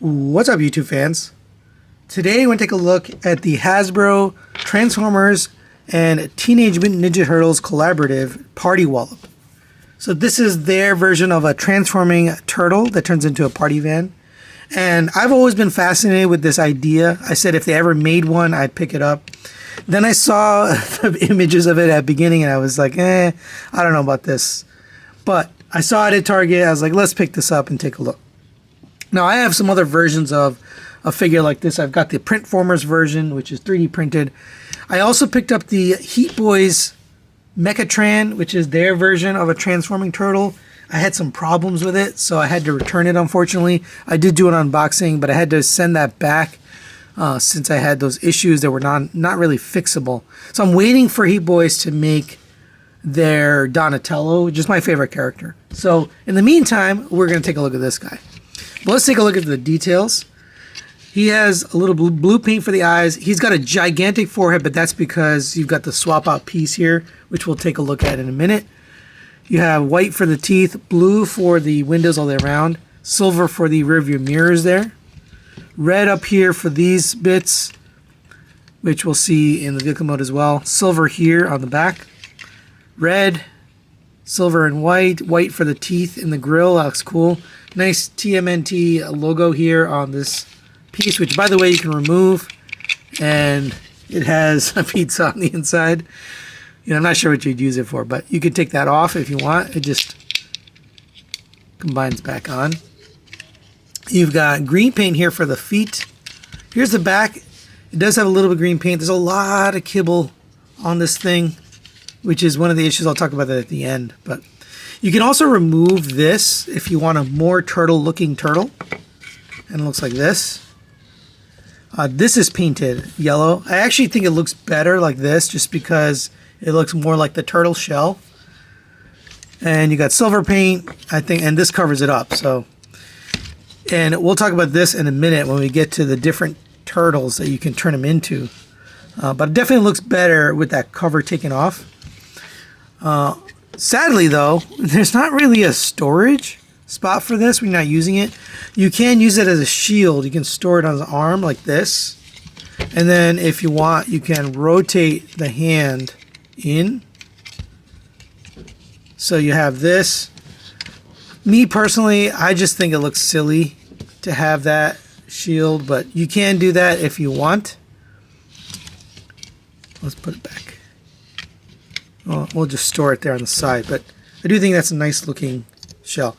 What's up, YouTube fans? Today we're going to take a look at the Hasbro Transformers and Teenage Mutant Ninja Turtles collaborative Party Wallop. So this is their version of a transforming turtle that turns into a party van. And I've always been fascinated with this idea. I said if they ever made one, I'd pick it up. Then I saw the images of it at the beginning and I was like, I don't know about this. But I saw it at Target. I was like, let's pick this up and take a look. Now, I have some other versions of a figure like this. I've got the Printformers version, which is 3D printed. I also picked up the Heat Boys Mechatran, which is their version of a transforming turtle. I had some problems with it, so I had to return it, unfortunately. I did do an unboxing, but I had to send that back since I had those issues that were not really fixable. So I'm waiting for Heat Boys to make their Donatello, which is my favorite character. So in the meantime, we're going to take a look at this guy. But let's take a look at the details. He has a little blue paint for the eyes. He's got a gigantic forehead, but that's because you've got the swap out piece here, which we'll take a look at in a minute. You have white for the teeth, blue for the windows all the way around, silver for the rear view mirrors there, red up here for these bits, which we'll see in the vehicle mode as well, silver here on the back, red, silver and white for the teeth in the grill. That looks cool. Nice TMNT logo here on this piece, which by the way you can remove, and it has a pizza on the inside. I'm not sure what you'd use it for, but you could take that off if you want. It just combines back on. You've got green paint here for the feet. Here's the back. It does have a little bit of green paint. There's a lot of kibble on this thing, which is one of the issues. I'll talk about that at the end. But you can also remove this if you want a more turtle-looking turtle. And it looks like this. This is painted yellow. I actually think it looks better like this just because it looks more like the turtle shell. And you got silver paint, I think, and this covers it up. And we'll talk about this in a minute when we get to the different turtles that you can turn them into. But it definitely looks better with that cover taken off. Sadly, though, there's not really a storage spot for this when you're not using it. You can use it as a shield. You can store it on the arm like this. And then if you want, you can rotate the hand in. So you have this. Me personally, I just think it looks silly to have that shield, but you can do that if you want. Let's put it back. Well, we'll just store it there on the side, but I do think that's a nice looking shell.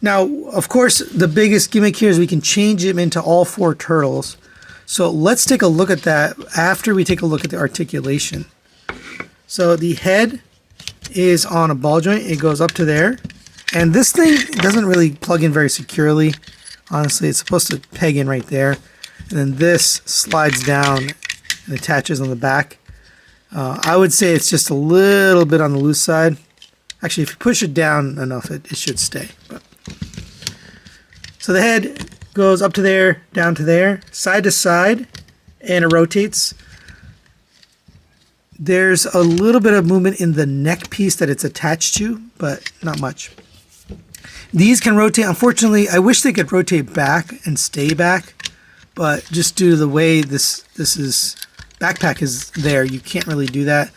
Now, of course, the biggest gimmick here is we can change him into all four turtles. So let's take a look at that after we take a look at the articulation. So the head is on a ball joint. It goes up to there. And this thing doesn't really plug in very securely. Honestly, it's supposed to peg in right there. And then this slides down and attaches on the back. I would say it's just a little bit on the loose side. Actually, if you push it down enough, it should stay. So the head goes up to there, down to there, side to side, and it rotates. There's a little bit of movement in the neck piece that it's attached to, but not much. These can rotate. Unfortunately, I wish they could rotate back and stay back, but just due to the way this backpack is there, you can't really do that.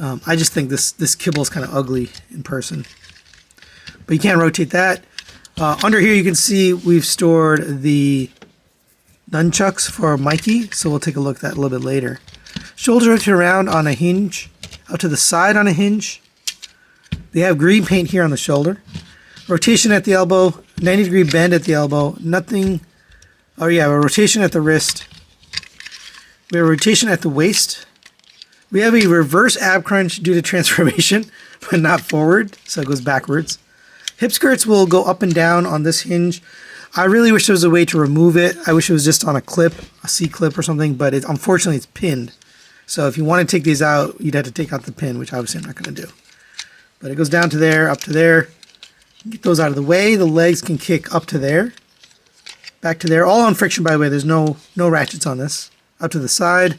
I just think this kibble is kind of ugly in person, but you can't rotate that. Under here you can see we've stored the nunchucks for Mikey, so we'll take a look at that a little bit later. Shoulder rotate around on a hinge, out to the side on a hinge. They have green paint here on the shoulder. Rotation at the elbow, 90-degree bend at the elbow. Nothing. Oh yeah, a rotation at the wrist. We have a rotation at the waist. We have a reverse ab crunch due to transformation, but not forward, so it goes backwards. Hip skirts will go up and down on this hinge. I really wish there was a way to remove it. I wish it was just on a clip, a C-clip or something, but unfortunately it's pinned. So if you want to take these out, you'd have to take out the pin, which obviously I'm not going to do. But it goes down to there, up to there. Get those out of the way. The legs can kick up to there, back to there. All on friction, by the way. There's no ratchets on this. Up to the side.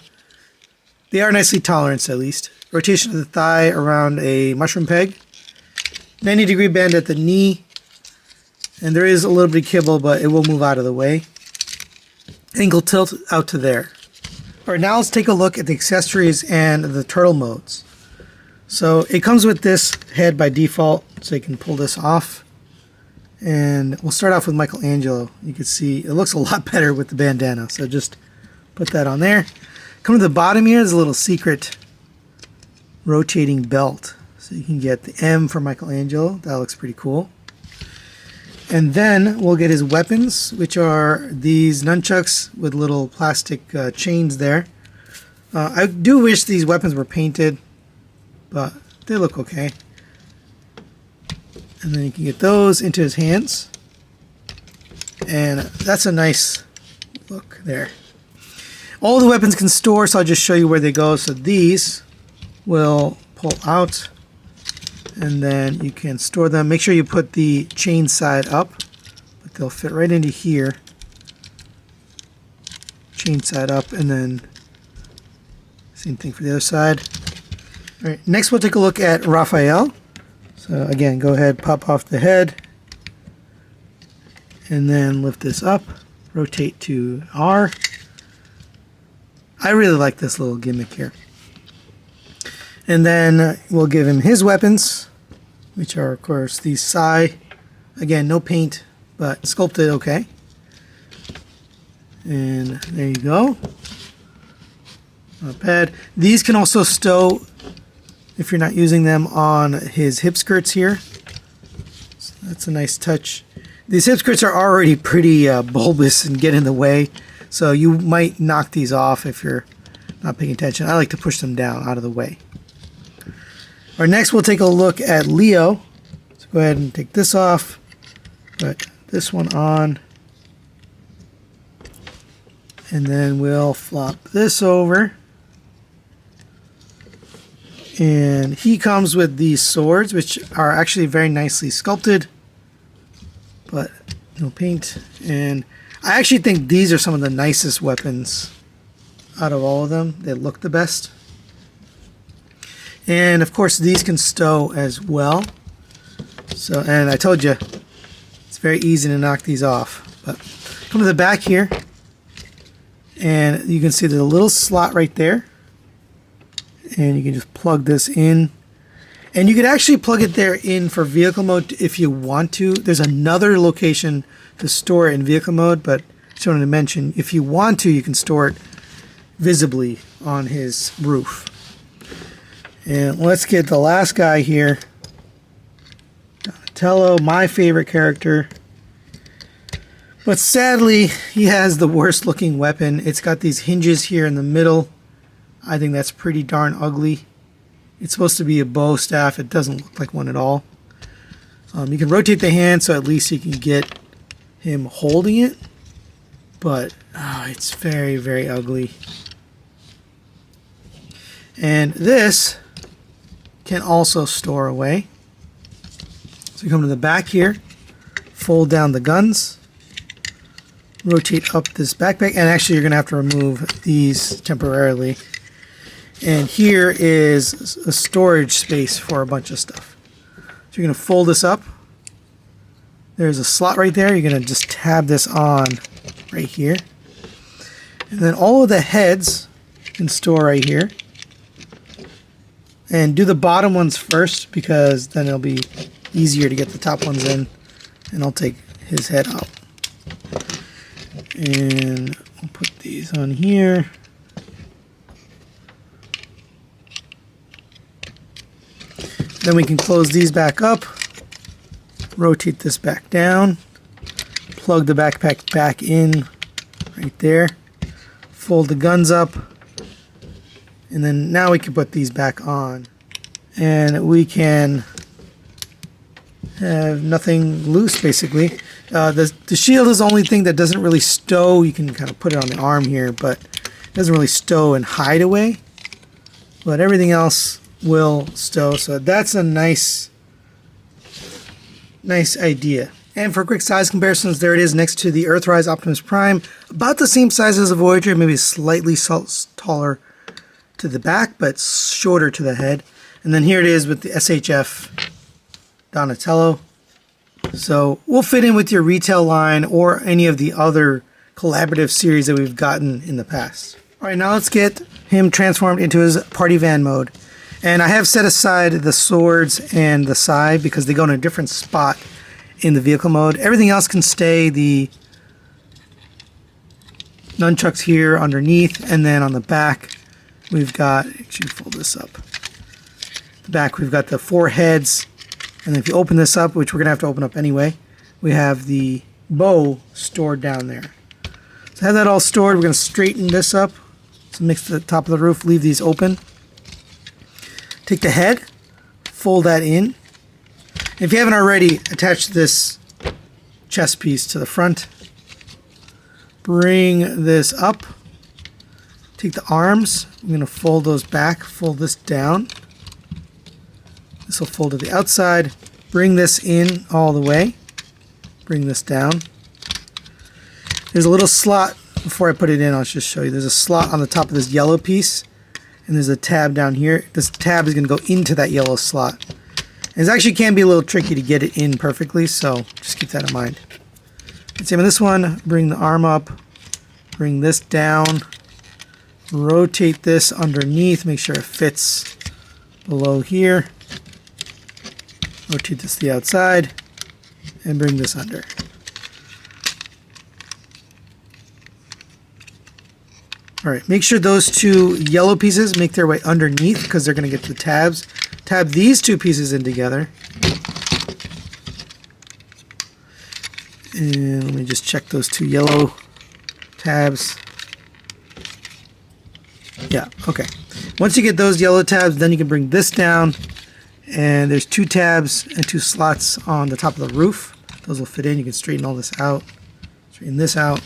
They are nicely toleranced, at least. Rotation of the thigh around a mushroom peg. 90-degree bend at the knee. And there is a little bit of kibble, but it will move out of the way. angle tilt out to there. All right, now let's take a look at the accessories and the turtle modes. So it comes with this head by default, so you can pull this off. And we'll start off with Michelangelo. You can see it looks a lot better with the bandana, so just put that on there. Come to the bottom here, there's a little secret rotating belt. So you can get the M for Michelangelo. That looks pretty cool. And then we'll get his weapons, which are these nunchucks with little plastic chains there. I do wish these weapons were painted, but they look okay. And then you can get those into his hands. And that's a nice look there. All the weapons can store, so I'll just show you where they go. So these will pull out, and then you can store them. Make sure you put the chain side up, but they'll fit right into here. Chain side up, and then same thing for the other side. All right, next we'll take a look at Raphael. So again, go ahead, pop off the head, and then lift this up, rotate to R. I really like this little gimmick here. And then we'll give him his weapons, which are, of course, these Sai. Again, no paint, but sculpted okay. And there you go. Not bad. These can also stow, if you're not using them, on his hip skirts here. So that's a nice touch. These hip skirts are already pretty bulbous and get in the way, so you might knock these off if you're not paying attention. I like to push them down out of the way. All right, next we'll take a look at Leo. So go ahead and take this off, put this one on, and then we'll flop this over. And he comes with these swords, which are actually very nicely sculpted, but no paint. And I actually think these are some of the nicest weapons out of all of them. They look the best. And of course these can stow as well. So, and I told you, it's very easy to knock these off. But come to the back here, and you can see there's a little slot right there. And you can just plug this in. And you could actually plug it there in for vehicle mode if you want to. There's another location to store it in vehicle mode, but I just wanted to mention, if you want to, you can store it visibly on his roof. And let's get the last guy here. Donatello, my favorite character. But sadly, he has the worst looking weapon. It's got these hinges here in the middle. I think that's pretty darn ugly. It's supposed to be a bow staff. It doesn't look like one at all. You can rotate the hand so at least you can get him holding it. But it's very, very ugly. And this can also store away. So you come to the back here, fold down the guns, rotate up this backpack, and actually you're going to have to remove these temporarily. And here is a storage space for a bunch of stuff. So you're going to fold this up. There's a slot right there. You're going to just tab this on right here. And then all of the heads you can store right here. And do the bottom ones first, because then it'll be easier to get the top ones in. And I'll take his head out. And we'll put these on here. Then we can close these back up, rotate this back down, plug the backpack back in right there, fold the guns up, and then now we can put these back on. And we can have nothing loose basically. The shield is the only thing that doesn't really stow. You can kind of put it on the arm here, but it doesn't really stow and hide away. But everything else will stow, so that's a nice idea. And for quick size comparisons, there it is next to the Earthrise Optimus Prime, about the same size as the Voyager, maybe slightly taller to the back, but shorter to the head. And then here it is with the SHF Donatello. So we'll fit in with your retail line or any of the other collaborative series that we've gotten in the past. All right, now let's get him transformed into his party van mode. And I have set aside the swords and the scythe because they go in a different spot in the vehicle mode. Everything else can stay. The nunchucks here underneath, and then on the back we've got, actually fold this up. The back we've got the 4 heads, and if you open this up, which we're gonna have to open up anyway, we have the bow stored down there. So have that all stored. We're gonna straighten this up. So mix the top of the roof, leave these open. Take the head, fold that in. If you haven't already, attach this chest piece to the front. Bring this up. Take the arms. I'm going to fold those back. Fold this down. This will fold to the outside. Bring this in all the way. Bring this down. There's a little slot. Before I put it in, I'll just show you. There's a slot on the top of this yellow piece. And there's a tab down here. This tab is going to go into that yellow slot. And it actually can be a little tricky to get it in perfectly, so just keep that in mind. Same with this one. Bring the arm up. Bring this down. Rotate this underneath. Make sure it fits below here. Rotate this to the outside. And bring this under. All right, make sure those 2 yellow pieces make their way underneath because they're going to get the tabs. Tab these 2 pieces in together. And let me just check those 2 yellow tabs. Yeah, okay. Once you get those yellow tabs, then you can bring this down. And there's 2 tabs and 2 slots on the top of the roof. Those will fit in. You can straighten all this out. Straighten this out.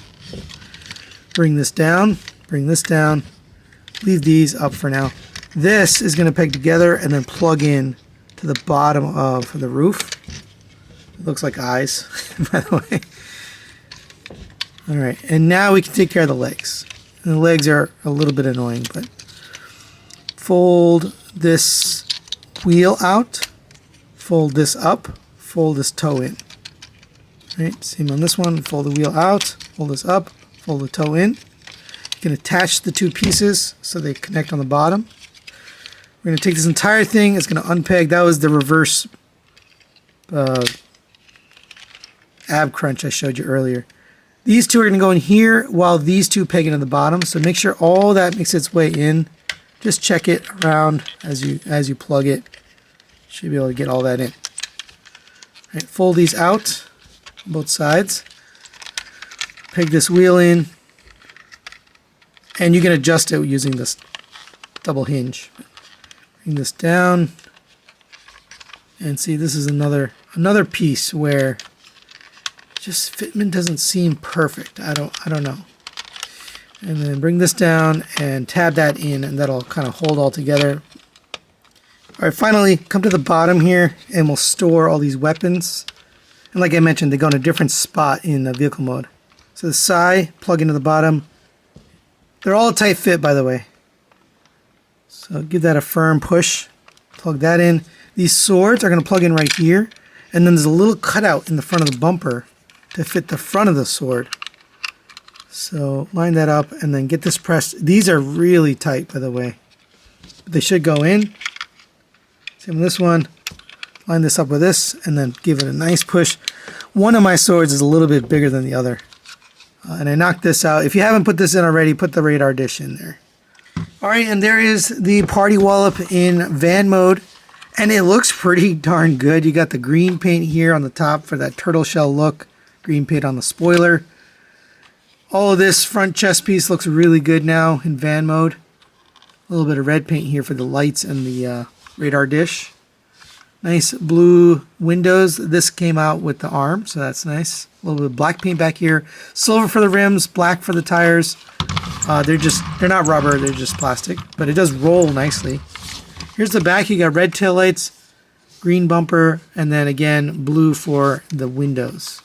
Bring this down. Bring this down. Leave these up for now. This is going to peg together and then plug in to the bottom of the roof. It looks like eyes, by the way. All right, and now we can take care of the legs. And the legs are a little bit annoying, but fold this wheel out, fold this up, fold this toe in. All right, same on this one. Fold the wheel out, fold this up, fold the toe in. You can attach the 2 pieces so they connect on the bottom. We're going to take this entire thing. It's going to unpeg. That was the reverse ab crunch I showed you earlier. These 2 are going to go in here while these 2 peg into the bottom. So make sure all that makes its way in. Just check it around as you plug it. Should be able to get all that in. All right, fold these out on both sides. Peg this wheel in. And you can adjust it using this double hinge. Bring this down. And see, this is another piece where just fitment doesn't seem perfect. I don't know. And then bring this down and tab that in, and that'll kind of hold all together. All right, finally, come to the bottom here, and we'll store all these weapons. And like I mentioned, they go in a different spot in the vehicle mode. So the scythe, plug into the bottom. They're all a tight fit, by the way. So give that a firm push. Plug that in. These swords are going to plug in right here. And then there's a little cutout in the front of the bumper to fit the front of the sword. So line that up and then get this pressed. These are really tight, by the way. But they should go in. Same with this one. Line this up with this and then give it a nice push. One of my swords is a little bit bigger than the other. And I knocked this out. If you haven't put this in already, put the radar dish in there. All right, and there is the Party Wallop in van mode. And it looks pretty darn good. You got the green paint here on the top for that turtle shell look. Green paint on the spoiler. All of this front chest piece looks really good now in van mode. A little bit of red paint here for the lights and the radar dish. Nice blue windows. This came out with the arm, so that's nice. A little bit of black paint back here. Silver for the rims, black for the tires. They're not rubber, they're just plastic, but it does roll nicely. Here's the back. You got red taillights, green bumper, and then again blue for the windows.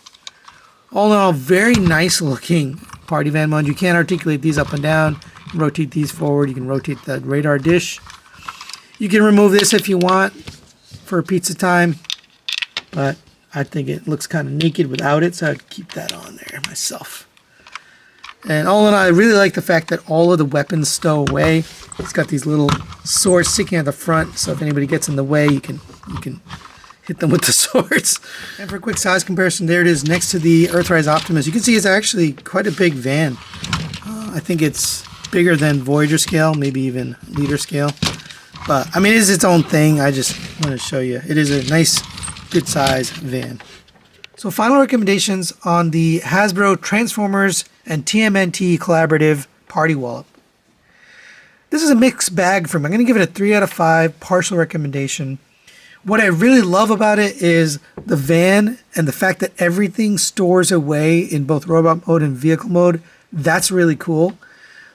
All in all, very nice looking party van mode. You can articulate these up and down. You can rotate these forward. You can rotate the radar dish. You can remove this if you want for pizza time, but I think it looks kind of naked without it, so I'd keep that on there myself. And all in all, I really like the fact that all of the weapons stow away. It's got these little swords sticking at the front, so if anybody gets in the way, you can hit them with the swords. And for a quick size comparison, there it is next to the Earthrise Optimus. You can see it's actually quite a big van. I think it's bigger than Voyager scale, maybe even Leader scale. But, I mean, it is its own thing. I just want to show you. It is a nice, good size van. So final recommendations on the Hasbro Transformers and TMNT Collaborative Party Wallop. This is a mixed bag for me. I'm going to give it a 3 out of 5 partial recommendation. What I really love about it is the van and the fact that everything stores away in both robot mode and vehicle mode. That's really cool.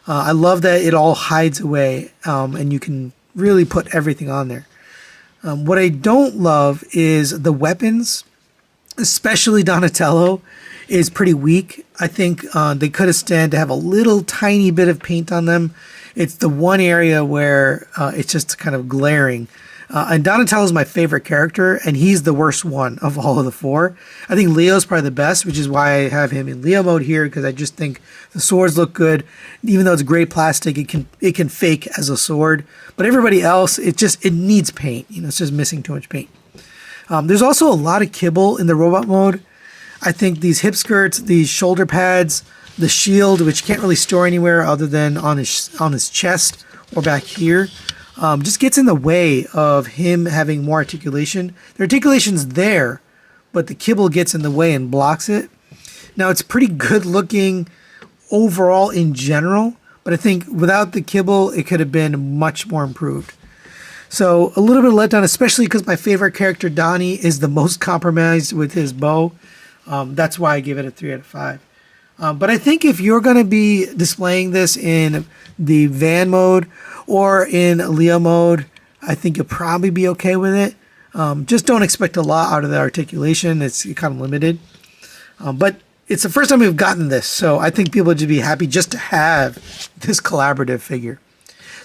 I love that it all hides away and you can really put everything on there. What I don't love is the weapons. Especially Donatello is pretty weak. I think they could have stand to have a little tiny bit of paint on them. It's the one area where it's just kind of glaring. And Donatello is my favorite character, and he's the worst one of all of the 4. I think Leo's probably the best, which is why I have him in Leo mode here, because I just think the swords look good. Even though it's gray plastic, it can fake as a sword. But everybody else, it needs paint. You know, it's just missing too much paint. There's also a lot of kibble in the robot mode. I think these hip skirts, these shoulder pads, the shield, which can't really store anywhere other than on his chest or back here, just gets in the way of him having more articulation. The articulation's there, but the kibble gets in the way and blocks it. Now, it's pretty good looking overall in general, but I think without the kibble, it could have been much more improved. So a little bit of letdown, especially because my favorite character, Donnie, is the most compromised with his bow. That's why I give it a 3 out of 5. But I think if you're going to be displaying this in the van mode or in Leo mode, I think you'll probably be okay with it. Just don't expect a lot out of the articulation. It's kind of limited. But it's the first time we've gotten this, so I think people would be happy just to have this collaborative figure.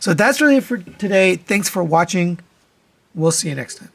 So that's really it for today. Thanks for watching. We'll see you next time.